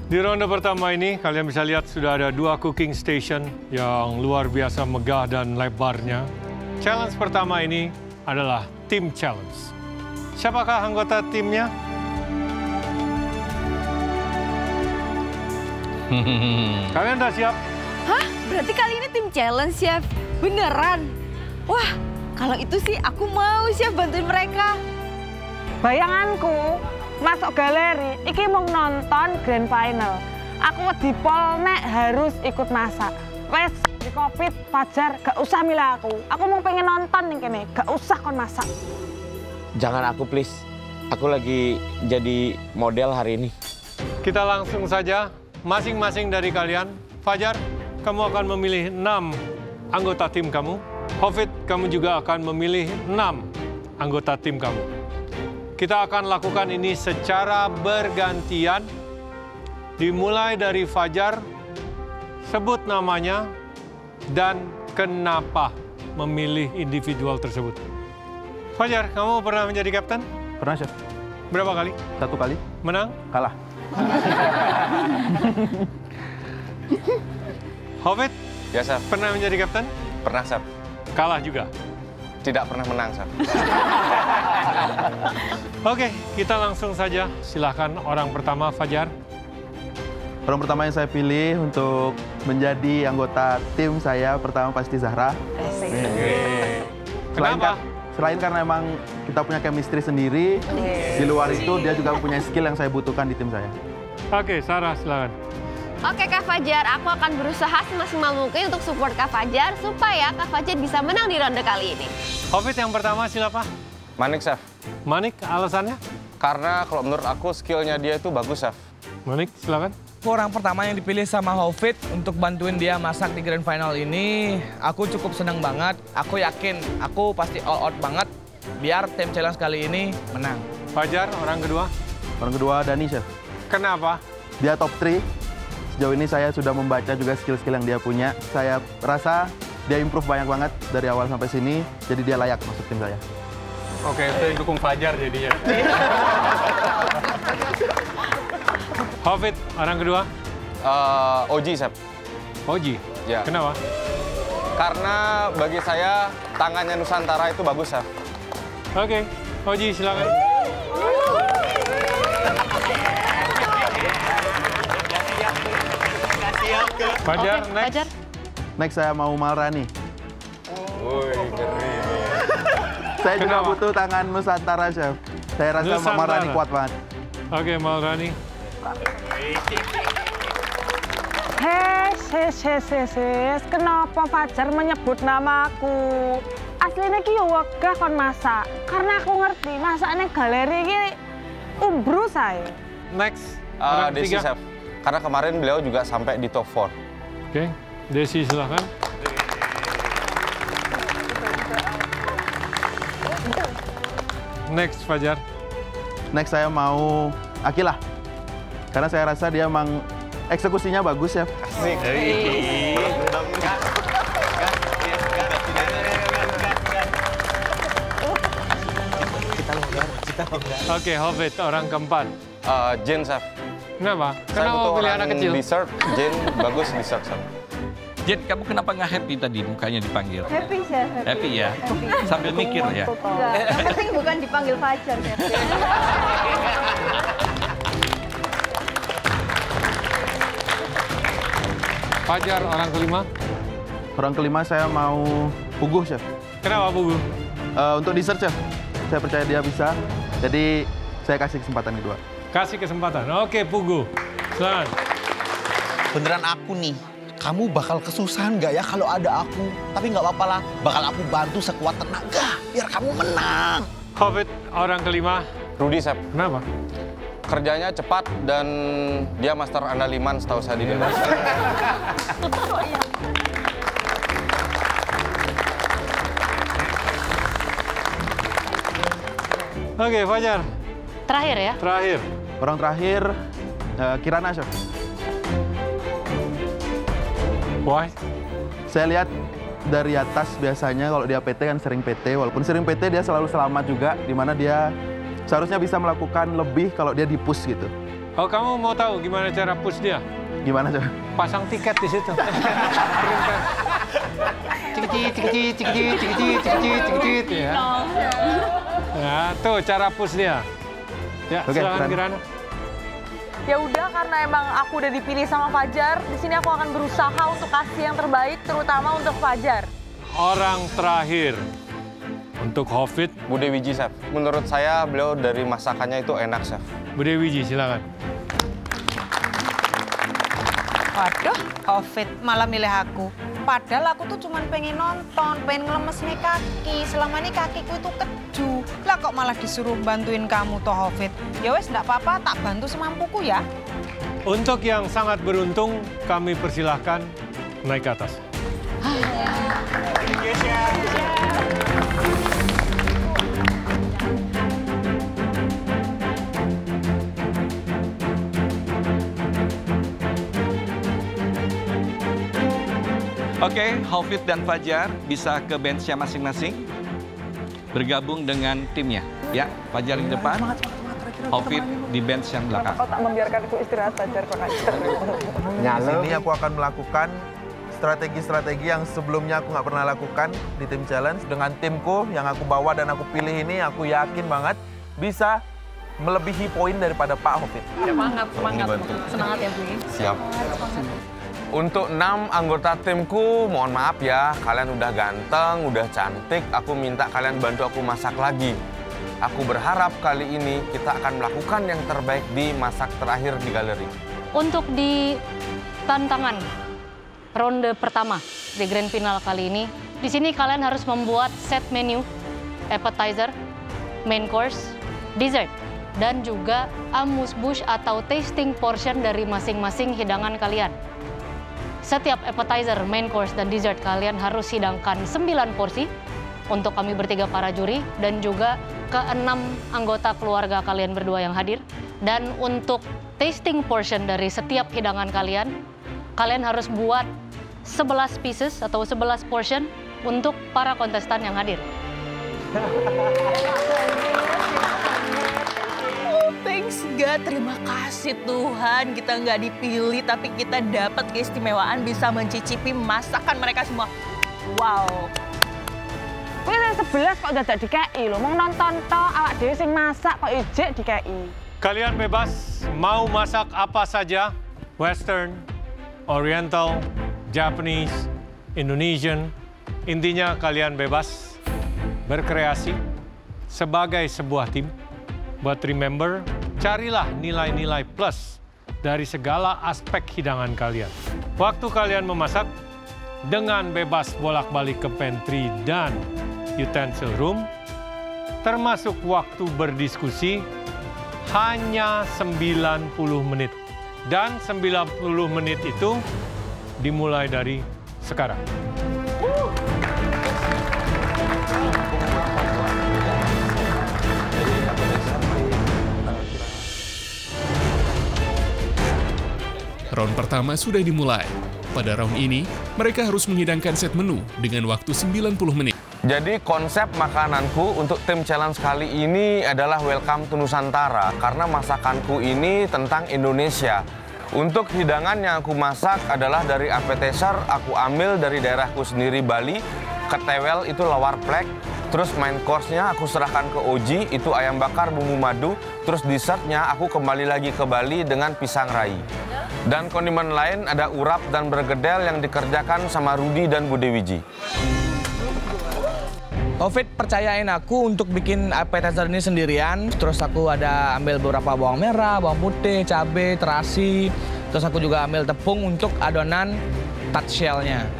Di ronde pertama ini, kalian bisa lihat sudah ada 2 cooking station yang luar biasa megah dan lebarnya. Challenge pertama ini adalah Team Challenge. Siapakah anggota timnya? Kalian udah siap? Hah? Berarti kali ini Tim Challenge, Chef? Beneran? Wah, kalau itu sih aku mau, Chef, bantuin mereka. Bayanganku, masuk galeri, iki mau nonton grand final. Aku wedi pol nek harus ikut masak. Wes, di Covid, Fajar, gak usah milih aku. Aku mau pengen nonton nih kene, gak usah kon masak. Jangan aku please, aku lagi jadi model hari ini. Kita langsung saja, masing-masing dari kalian. Fajar, kamu akan memilih 6 anggota tim kamu. Hafid, kamu juga akan memilih 6 anggota tim kamu. Kita akan lakukan ini secara bergantian. Dimulai dari Fajar, sebut namanya dan kenapa memilih individual tersebut. Fajar, kamu pernah menjadi kapten? Pernah, Chef. Berapa kali? 1 kali. Menang? Kalah. Hafid, Ya, Chef. pernah menjadi kapten? Pernah, Chef. Kalah juga. Tidak pernah menang, Chef. Oke, kita langsung saja. Silahkan orang pertama, Fajar. Orang pertama yang saya pilih untuk menjadi anggota tim saya pertama pasti Zahra. Kenapa? Selain karena emang kita punya chemistry sendiri, di luar itu dia juga punya skill yang saya butuhkan di tim saya. Oke, Sarah, silakan. Oke Kak Fajar, aku akan berusaha semaksimal mungkin untuk support Kak Fajar supaya Kak Fajar bisa menang di ronde kali ini. Hafid yang pertama, silakan. Manik, Chef. Manik, alasannya? Karena kalau menurut aku skillnya dia itu bagus, Chef. Manik, silakan. Orang pertama yang dipilih sama Hafid untuk bantuin dia masak di grand final ini, aku cukup senang banget. Aku yakin aku pasti all out banget biar tim challenge kali ini menang. Fajar, orang kedua. Orang kedua Dani, Chef. Kenapa? Dia top 3. Sejauh ini saya sudah membaca juga skill-skill yang dia punya. Saya rasa dia improve banyak banget dari awal sampai sini, jadi dia layak masuk tim saya. Oke, saya dukung Fajar jadinya. Hafid, orang kedua. Oji, Chef. Oji. Ya. Kenapa? Karena bagi saya tangannya Nusantara itu bagus, Chef. Oke, Oji, silakan. Fajar, Oke, next. Fajar. Next saya mau Malrani. Woi, ngeri. Saya juga Kenapa? butuh tangan Nusantara, Chef. Saya rasa Nusantara. Malrani kuat banget. Oke, Malrani. Hes. Kenapa Fajar menyebut namaku? Aslinya ki yo wegah kon masak. Karena aku ngerti masaknya galeri ki umbrus saya. Next, orang Desi, ketiga. Chef. Karena kemarin beliau juga sampai di top 4. Oke, Desi, silakan. Next, Fajar. Next saya mau Akilah. Karena saya rasa dia emang eksekusinya bagus, Chef. Asik. Oke, Hafid, orang keempat. Jen, Chef. Kenapa? Saya Kenapa butuh pilih orang anak kecil? dessert. Jen bagus dessert, Chef. Jen, kamu kenapa nggak happy tadi mukanya dipanggil? Happy, Chef. Happy ya? Sambil mikir ya? Enggak, yang penting bukan dipanggil Fajar, Chef. Fajar, orang kelima. Orang kelima saya mau Puguh, Chef. Kenapa, Pugu? Untuk dessert, Chef. Saya percaya dia bisa. Jadi saya kasih kesempatan kedua. Kasih kesempatan. Oke, Pugu. Silakan. Beneran aku nih, kamu bakal kesusahan nggak ya kalau ada aku? Tapi nggak apa-apa lah, bakal aku bantu sekuat tenaga biar kamu menang. Hafid, orang kelima. Rudy, Chef. Kenapa? Kerjanya cepat dan dia master andaliman setahu saya di Indonesia. Oke, Fajar. Terakhir ya. Terakhir. Orang terakhir Kirana, Chef. Why? Saya lihat dari atas biasanya kalau dia PT kan sering PT, walaupun sering PT dia selalu selamat juga, di mana dia seharusnya bisa melakukan lebih kalau dia di-push gitu. Oh, kamu mau tahu gimana cara push dia? Gimana, coba? Pasang tiket di situ. Printer. Cik ya. Nah, tuh cara push dia. Ya, Oke, silakan Kirana. Kirana. Ya udah, karena emang aku udah dipilih sama Fajar, di sini aku akan berusaha untuk kasih yang terbaik, terutama untuk Fajar. Orang terakhir untuk Hafid, Bude Wiji, Chef. Menurut saya beliau dari masakannya itu enak, Chef. Bude Wiji, silakan. Waduh, Hafid malah milih aku. Padahal aku tuh cuma pengen nonton, pengen ngelemes nih kaki. Selama ini kakiku itu keju. Lah kok malah disuruh bantuin kamu toh, Hafid. Ya wes, enggak apa-apa, tak bantu semampuku ya. Untuk yang sangat beruntung, kami persilahkan naik ke atas. Oke, Hafid dan Fajar bisa ke benchnya masing-masing. Bergabung dengan timnya. Ya, Fajar di depan, Hafid di bench yang belakang. Kau tak membiarkan aku istirahat, Fajar, kok ajar. Di sini aku akan melakukan strategi-strategi yang sebelumnya aku nggak pernah lakukan di tim challenge. Dengan timku yang aku bawa dan aku pilih ini, aku yakin banget bisa melebihi poin daripada Pak Hafid. Semangat. Semangat ya, Bu. Siap. Untuk 6 anggota timku, mohon maaf ya, kalian udah ganteng, udah cantik, aku minta kalian bantu aku masak lagi. Aku berharap kali ini kita akan melakukan yang terbaik di masak terakhir di galeri. Untuk di tantangan ronde pertama di grand final kali ini, di sini kalian harus membuat set menu, appetizer, main course, dessert, dan juga amuse-bouche atau tasting portion dari masing-masing hidangan kalian. Setiap appetizer, main course, dan dessert kalian harus hidangkan 9 porsi untuk kami bertiga para juri dan juga ke-6 anggota keluarga kalian berdua yang hadir. Dan untuk tasting portion dari setiap hidangan kalian, kalian harus buat 11 pieces atau 11 portion untuk para kontestan yang hadir. Thanks God, terima kasih Tuhan. Kita nggak dipilih, tapi kita dapat keistimewaan bisa mencicipi masakan mereka semua. Wow. Wih, 11 kok dadak dikei lho. Mau nonton toh, awak dhewe sing masak kok ijek dikei. Kalian bebas mau masak apa saja, Western, Oriental, Japanese, Indonesian. Intinya kalian bebas berkreasi sebagai sebuah tim. But remember, carilah nilai-nilai plus dari segala aspek hidangan kalian. Waktu kalian memasak, dengan bebas bolak-balik ke pantry dan utensil room, termasuk waktu berdiskusi, hanya 90 menit. Dan 90 menit itu dimulai dari sekarang. Round pertama sudah dimulai. Pada round ini, mereka harus menghidangkan set menu dengan waktu 90 menit. Jadi konsep makananku untuk tim challenge kali ini adalah Welcome to Nusantara karena masakanku ini tentang Indonesia. Untuk hidangan yang aku masak adalah dari appetizer, aku ambil dari daerahku sendiri Bali, ketewel itu lawar plek, terus main course-nya aku serahkan ke Oji, itu ayam bakar bumbu madu, terus dessertnya aku kembali lagi ke Bali dengan pisang rai. Dan kondimen lain ada urap dan bergedel yang dikerjakan sama Rudi dan Bude Wiji. Hafid percayain aku untuk bikin appetizer ini sendirian. Terus aku ada ambil beberapa bawang merah, bawang putih, cabai, terasi. Terus aku juga ambil tepung untuk adonan touch shell-nya.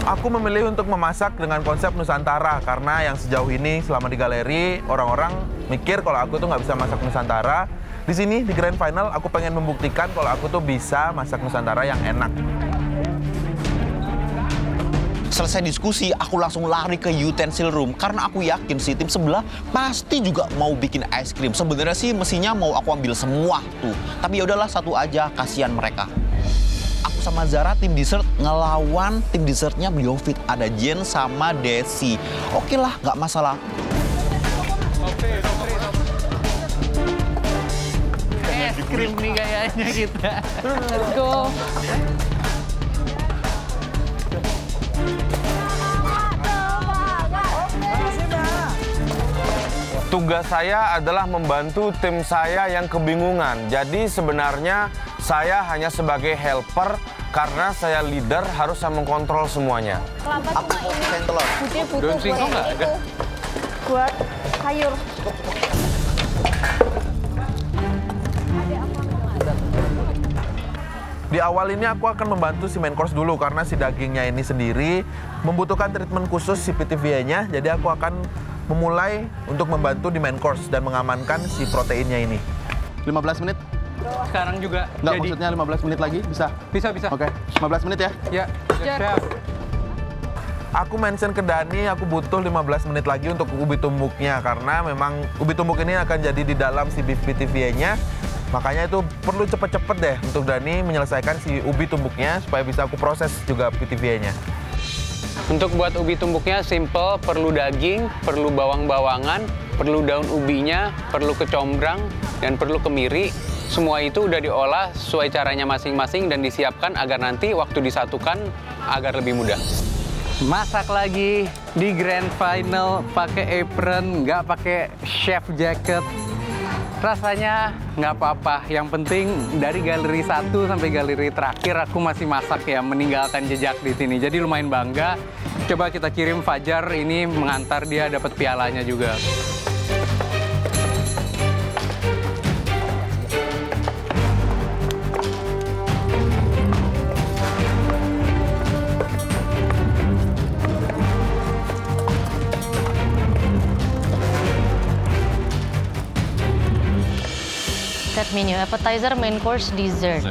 Aku memilih untuk memasak dengan konsep Nusantara karena yang sejauh ini selama di galeri orang-orang mikir kalau aku tuh nggak bisa masak Nusantara. Di sini di grand final aku pengen membuktikan kalau aku tuh bisa masak Nusantara yang enak. Selesai diskusi, aku langsung lari ke utensil room karena aku yakin si tim sebelah pasti juga mau bikin es krim. Sebenarnya sih mestinya mau aku ambil semua tuh, tapi ya udahlah satu aja, kasihan mereka. Aku sama Zara tim dessert ngelawan tim dessertnya Biofit, ada Jen sama Desi. Oke lah, nggak masalah. es krim nih kayaknya kita. Let's go. Tugas saya adalah membantu tim saya yang kebingungan. Jadi sebenarnya saya hanya sebagai helper karena saya leader harus mengontrol semuanya. Aku mau pesen telur. Daun singkong nggak ada? Buat sayur. Di awal ini aku akan membantu si main course dulu karena si dagingnya ini sendiri membutuhkan treatment khusus si PTVA-nya. Jadi aku akan memulai untuk membantu di main course dan mengamankan si proteinnya ini. 15 menit? Sekarang juga. Nggak, maksudnya 15 menit lagi? Bisa? Bisa. Oke, 15 menit ya? Ya, siap. Aku mention ke Dani, aku butuh 15 menit lagi untuk ubi tumbuknya karena memang ubi tumbuk ini akan jadi di dalam si beef PTVA-nya. Makanya itu perlu cepet-cepet deh untuk Dani menyelesaikan si ubi tumbuknya supaya bisa aku proses juga PTVA-nya. Untuk buat ubi tumbuknya simple, perlu daging, perlu bawang-bawangan, perlu daun ubinya, perlu kecombrang, dan perlu kemiri. Semua itu udah diolah sesuai caranya masing-masing dan disiapkan agar nanti waktu disatukan agar lebih mudah. Masak lagi di grand final pakai apron, nggak pakai chef jacket. Rasanya nggak apa-apa. Yang penting dari galeri 1 sampai galeri terakhir aku masih masak ya, meninggalkan jejak di sini. Jadi lumayan bangga. Coba kita kirim Fajar ini mengantar dia dapat pialanya juga. Set menu, appetizer, main course, dessert.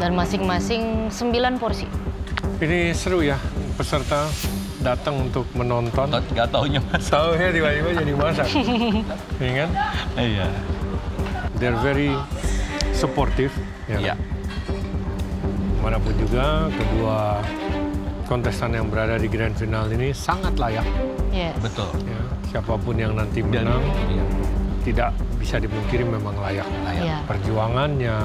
Dan masing-masing 9 porsi. Ini seru ya, peserta datang untuk menonton. Nggak taunya masak. Taunya tiba-tiba jadi masak. Iya kan? Iya. They're very supportive. Ya. Manapun juga, kedua kontestan yang berada di grand final ini sangat layak. Yes. Betul. Ya, siapapun yang nanti menang, tidak bisa dipungkiri memang layak. Iya. Perjuangannya,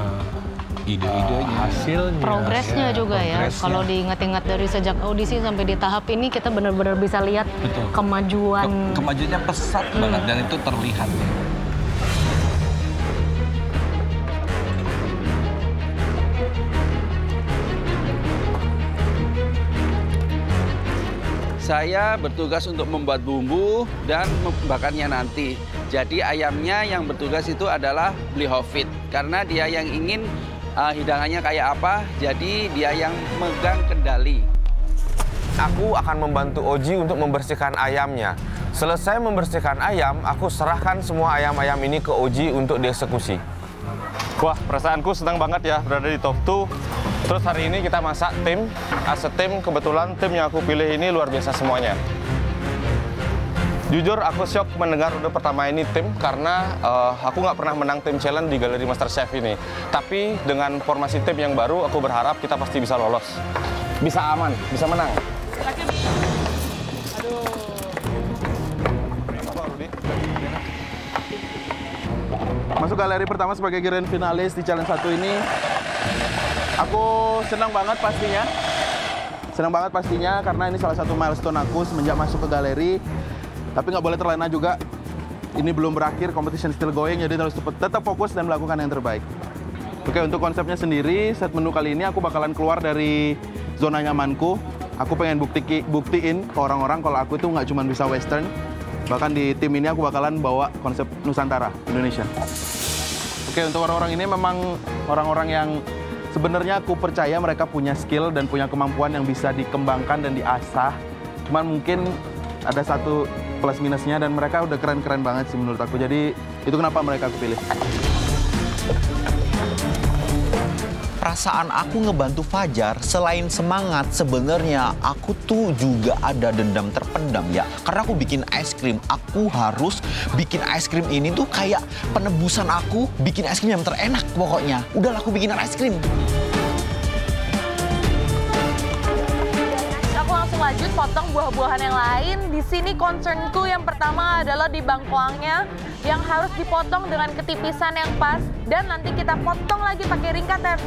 ide-idenya, hasilnya, Progresnya juga ya. progresnya. Kalau diingat-ingat dari sejak audisi sampai di tahap ini kita benar-benar bisa lihat kemajuan. Kemajuannya pesat banget dan itu terlihat. Saya bertugas untuk membuat bumbu dan membakarnya nanti. Jadi ayamnya yang bertugas itu adalah beli Hofit. Karena dia yang ingin hidangannya kayak apa, jadi dia yang megang kendali. Aku akan membantu Oji untuk membersihkan ayamnya. Selesai membersihkan ayam, aku serahkan semua ayam-ayam ini ke Oji untuk dieksekusi. Wah, perasaanku senang banget ya berada di top 2. Terus hari ini kita masak tim. As a tim, kebetulan tim yang aku pilih ini luar biasa semuanya. Jujur, aku syok mendengar ronde pertama ini tim karena aku nggak pernah menang tim challenge di Galeri MasterChef ini. Tapi dengan formasi tim yang baru, aku berharap kita pasti bisa lolos. Bisa aman, bisa menang. Masuk galeri pertama sebagai grand finalis di challenge 1 ini. Aku senang banget pastinya. Senang banget pastinya karena ini salah satu milestone aku semenjak masuk ke galeri. Tapi nggak boleh terlena juga. Ini belum berakhir, competition still going, jadi harus tetap fokus dan melakukan yang terbaik. Oke, untuk konsepnya sendiri, set menu kali ini aku bakalan keluar dari zona nyamanku. Aku pengen buktiin ke orang-orang kalau aku itu nggak cuma bisa western. Bahkan di tim ini aku bakalan bawa konsep Nusantara, Indonesia. Oke, untuk orang-orang ini memang orang-orang yang sebenarnya aku percaya mereka punya skill dan punya kemampuan yang bisa dikembangkan dan diasah. Cuman mungkin ada satu plus minusnya dan mereka udah keren-keren banget sih menurut aku. Jadi itu kenapa mereka aku pilih. Perasaan aku ngebantu Fajar, selain semangat, sebenarnya aku tuh juga ada dendam terpendam ya. Karena aku bikin es krim, aku harus bikin es krim ini tuh kayak penebusan aku bikin es krim yang terenak pokoknya. Udah aku bikin es krim. Aku langsung lanjut potong buah-buahan yang lain. Di sini concernku yang pertama adalah di bangkuangnya yang harus dipotong dengan ketipisan yang pas dan nanti kita potong lagi pakai ring cutter.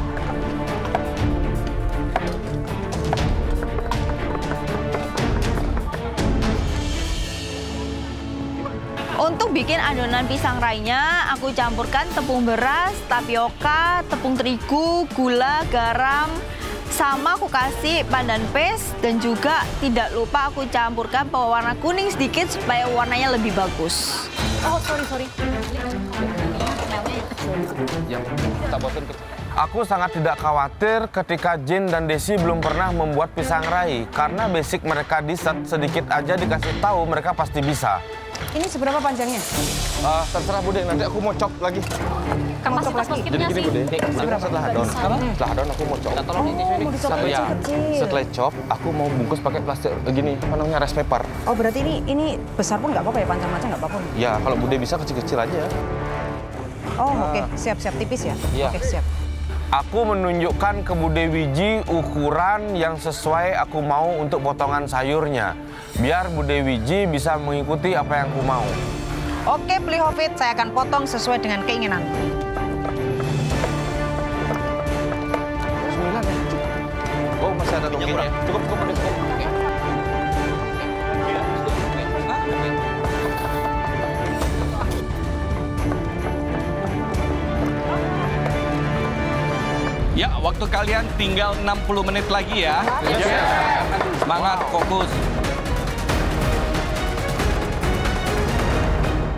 Untuk bikin adonan pisang rainya, aku campurkan tepung beras, tapioka, tepung terigu, gula, garam, sama aku kasih pandan paste dan juga tidak lupa aku campurkan pewarna kuning sedikit supaya warnanya lebih bagus. Oh, sorry. Aku sangat tidak khawatir ketika Jin dan Desi belum pernah membuat pisang rai. Karena basic mereka dessert, sedikit aja dikasih tahu mereka pasti bisa. Ini seberapa panjangnya? Terserah Bude, nanti aku mau chop lagi. Kapasitas Jadi gini Bude, setelah adon aku mau chop. Setelah chop, aku mau bungkus pakai plastik gini, apa namanya, rice paper. Oh, berarti ini besar pun nggak apa-apa ya, panjang-panjang nggak apa-apa? Ya, kalau Bude bisa kecil-kecil aja. Oh, oke. Siap-siap, tipis ya? Iya. Oke, siap. Aku menunjukkan ke Bude Wiji ukuran yang sesuai aku mau untuk potongan sayurnya. Biar Bude Wiji bisa mengikuti apa yang aku mau. Oke, Beli Hofit, saya akan potong sesuai dengan keinginan. Oh, masih ada loginya. Cukup. Ya, waktu kalian tinggal 60 menit lagi ya. Semangat, fokus.